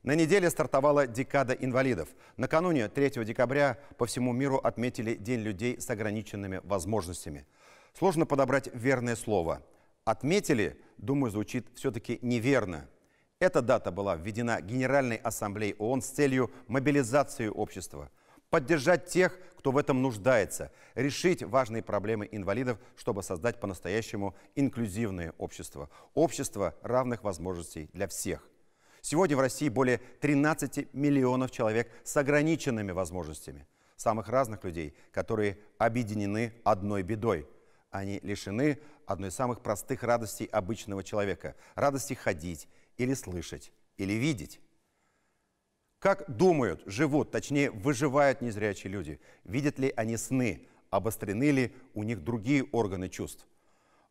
На неделе стартовала декада инвалидов. Накануне 3 декабря по всему миру отметили День людей с ограниченными возможностями. Сложно подобрать верное слово. Отметили, думаю, звучит все-таки неверно. Эта дата была введена Генеральной Ассамблеей ООН с целью мобилизации общества. Поддержать тех, кто в этом нуждается, решить важные проблемы инвалидов, чтобы создать по-настоящему инклюзивное общество. Общество равных возможностей для всех. Сегодня в России более 13 миллионов человек с ограниченными возможностями. Самых разных людей, которые объединены одной бедой. Они лишены одной из самых простых радостей обычного человека. Радости ходить или слышать, или видеть. Как думают, живут, точнее выживают незрячие люди? Видят ли они сны? Обострены ли у них другие органы чувств?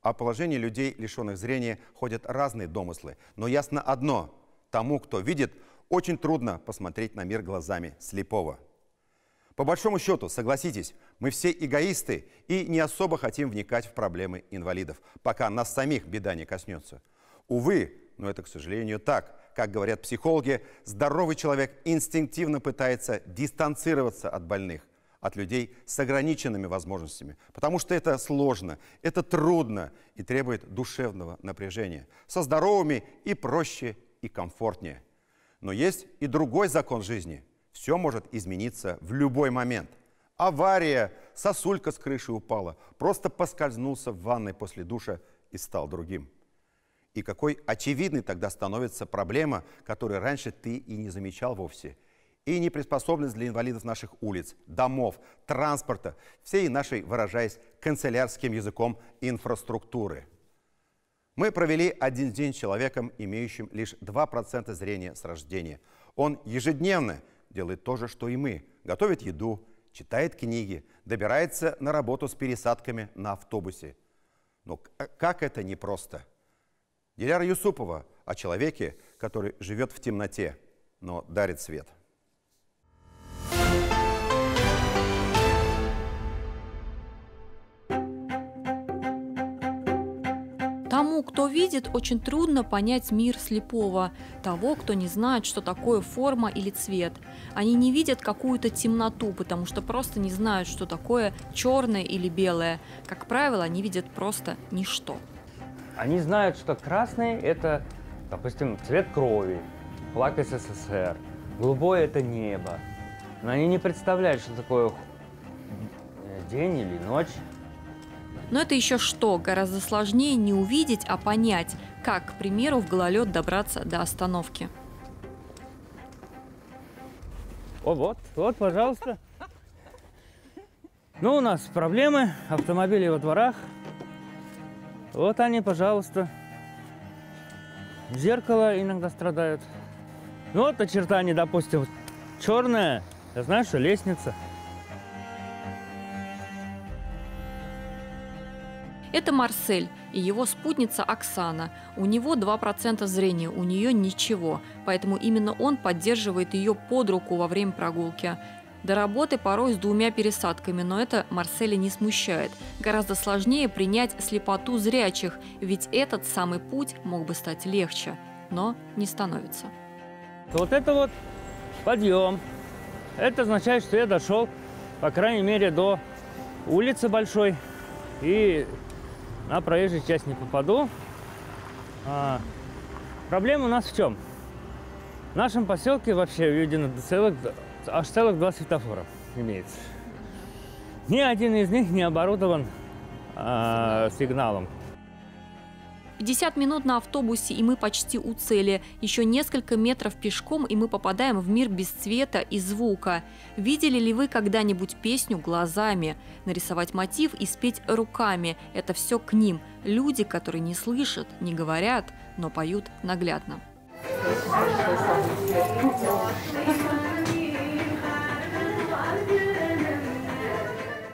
О положении людей, лишенных зрения, ходят разные домыслы. Но ясно одно – тому, кто видит, очень трудно посмотреть на мир глазами слепого. По большому счету, согласитесь, мы все эгоисты и не особо хотим вникать в проблемы инвалидов, пока нас самих беда не коснется. Увы, но это, к сожалению, так. Как говорят психологи, здоровый человек инстинктивно пытается дистанцироваться от больных, от людей с ограниченными возможностями, потому что это сложно, это трудно и требует душевного напряжения. Со здоровыми и проще, и комфортнее. Но есть и другой закон жизни. Все может измениться в любой момент. Авария, сосулька с крыши упала, просто поскользнулся в ванной после душа и стал другим. И какой очевидной тогда становится проблема, которую раньше ты и не замечал вовсе. И неприспособленность для инвалидов наших улиц, домов, транспорта, всей нашей, выражаясь канцелярским языком, инфраструктуры. Мы провели один день с человеком, имеющим лишь 2% зрения с рождения. Он ежедневно делает то же, что и мы. Готовит еду, читает книги, добирается на работу с пересадками на автобусе. Но как это непросто. Диляра Юсупова о человеке, который живет в темноте, но дарит свет. Тому, кто видит, очень трудно понять мир слепого, того, кто не знает, что такое форма или цвет. Они не видят какую-то темноту, потому что просто не знают, что такое черное или белое. Как правило, они видят просто ничто. Они знают, что красный – это, допустим, цвет крови, флаг СССР, голубое – это небо. Но они не представляют, что такое день или ночь. Но это еще что? Гораздо сложнее не увидеть, а понять, как, к примеру, в гололед добраться до остановки. О, вот, пожалуйста. Ну, у нас проблемы, автомобили во дворах. Вот они, пожалуйста. Зеркало иногда страдают. Ну, вот очертание, допустим, черное. Я знаю, что лестница. Это Марсель и его спутница Оксана. У него 2% зрения, у нее ничего. Поэтому именно он поддерживает ее под руку во время прогулки. До работы порой с 2 пересадками, но это Марселя не смущает. Гораздо сложнее принять слепоту зрячих, ведь этот самый путь мог бы стать легче, но не становится. Вот это вот подъем. Это означает, что я дошел, по крайней мере, до улицы большой и на проезжую часть не попаду. Проблема у нас в чем? В нашем поселке вообще введено аж целых 2 светофора имеется. Ни один из них не оборудован сигналом. 50 минут на автобусе, и мы почти у цели. Еще несколько метров пешком, и мы попадаем в мир без цвета и звука. Видели ли вы когда-нибудь песню глазами? Нарисовать мотив и спеть руками – это все к ним. Люди, которые не слышат, не говорят, но поют наглядно.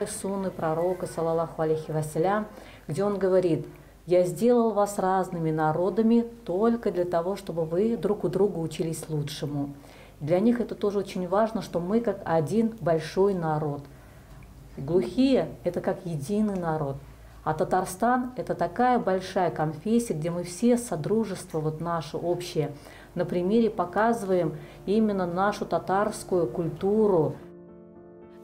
Сунны пророка, салаллаху алейхи вассалям, где он говорит: «Я сделал вас разными народами только для того, чтобы вы друг у друга учились лучшему». Для них это тоже очень важно, что мы как один большой народ. Глухие – это как единый народ. А Татарстан – это такая большая конфессия, где мы все содружество вот наше общее. На примере показываем именно нашу татарскую культуру.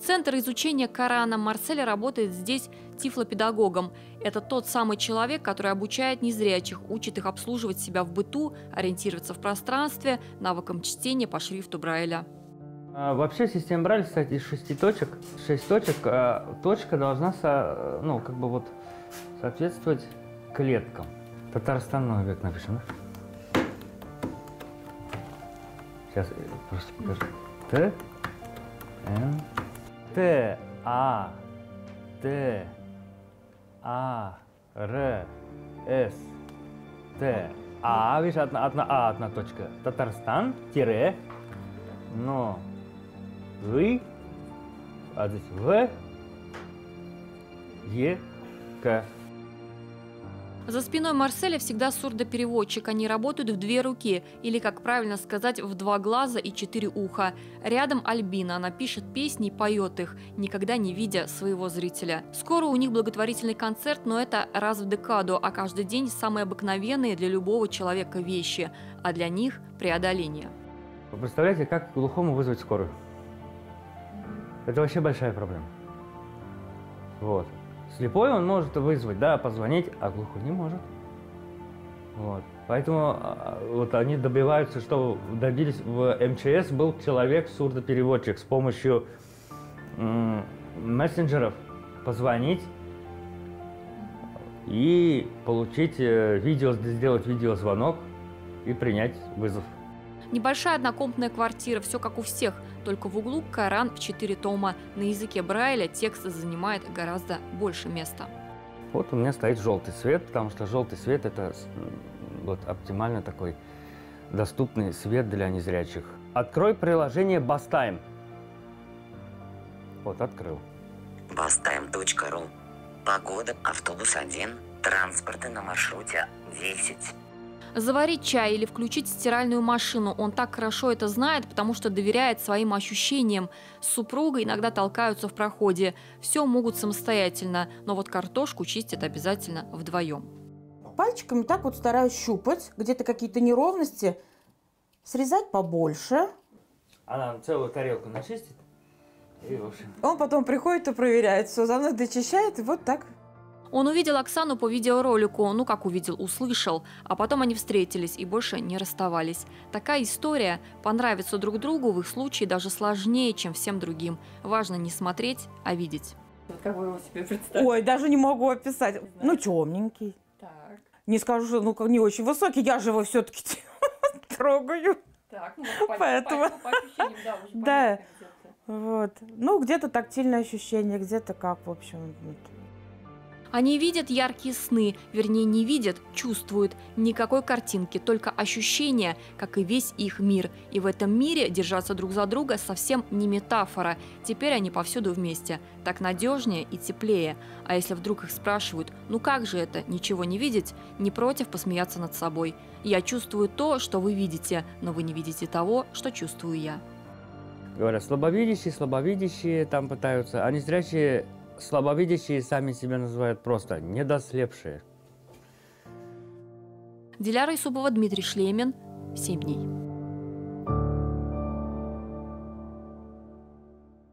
Центр изучения Корана Марсель работает здесь тифлопедагогом. Это тот самый человек, который обучает незрячих, учит их обслуживать себя в быту, ориентироваться в пространстве, навыкам чтения по шрифту Брайля. Вообще система Брайля, кстати, из 6 точек. 6 точек. Точка должна соответствовать клеткам. Татарстан, новый век напишем, да? Сейчас я просто покажу. Т, Н, Т, А, Т, А, Р, С, Т, А. Видишь, одна точка. Татарстан, тире, но, вы, а здесь В, Е, К. За спиной Марселя всегда сурдопереводчик. Они работают в 2 руки, или, как правильно сказать, в 2 глаза и 4 уха. Рядом Альбина. Она пишет песни и поет их, никогда не видя своего зрителя. Скоро у них благотворительный концерт, но это раз в декаду, а каждый день самые обыкновенные для любого человека вещи, а для них – преодоление. Вы представляете, как глухому вызвать скорую? Это вообще большая проблема. Вот. Слепой он может вызвать, да, позвонить, а глухой не может. Вот. Поэтому вот они добиваются, что добились в МЧС был человек-сурдопереводчик с помощью мессенджеров позвонить и получить сделать видеозвонок и принять вызов. Небольшая однокомнатная квартира, все как у всех, только в углу Коран в 4 тома. На языке Брайля текст занимает гораздо больше места. Вот у меня стоит желтый свет, потому что желтый свет – это вот оптимально такой доступный свет для незрячих. Открой приложение Bastime. Вот, открыл. Bastime.ru. Погода, автобус 1, транспорты на маршруте 10. Заварить чай или включить стиральную машину. Он так хорошо это знает, потому что доверяет своим ощущениям. С супругой иногда толкаются в проходе. Все могут самостоятельно, но вот картошку чистят обязательно вдвоем. Пальчиками так вот стараюсь щупать, где-то какие-то неровности, срезать побольше. Она целую тарелку начистит. И, в общем... Он потом приходит и проверяет, все, за мной дочищает, и вот так. Он увидел Оксану по видеоролику, ну как увидел, услышал, а потом они встретились и больше не расставались. Такая история. Понравиться друг другу в их случае даже сложнее, чем всем другим. Важно не смотреть, а видеть. Как вы его себе представили? Ой, даже не могу описать. Ну, темненький. Так, Не скажу, что не очень высокий, я же его все-таки трогаю. так, ну, Поэтому... по ощущениям, да, уже Да. понятно где-то. Вот. Ну, где-то тактильное ощущение, где-то как, в общем. Вот. Они видят яркие сны, вернее не видят, чувствуют. Никакой картинки, только ощущения, как и весь их мир. И в этом мире держаться друг за друга совсем не метафора. Теперь они повсюду вместе. Так надежнее и теплее. А если вдруг их спрашивают, ну как же это, ничего не видеть? Не против посмеяться над собой. Я чувствую то, что вы видите, но вы не видите того, что чувствую я. Говорят, слабовидящие там пытаются, а незрячие... Слабовидящие сами себя называют просто недослепшие. Диляра Исупова, Дмитрий Шлемин. 7 дней.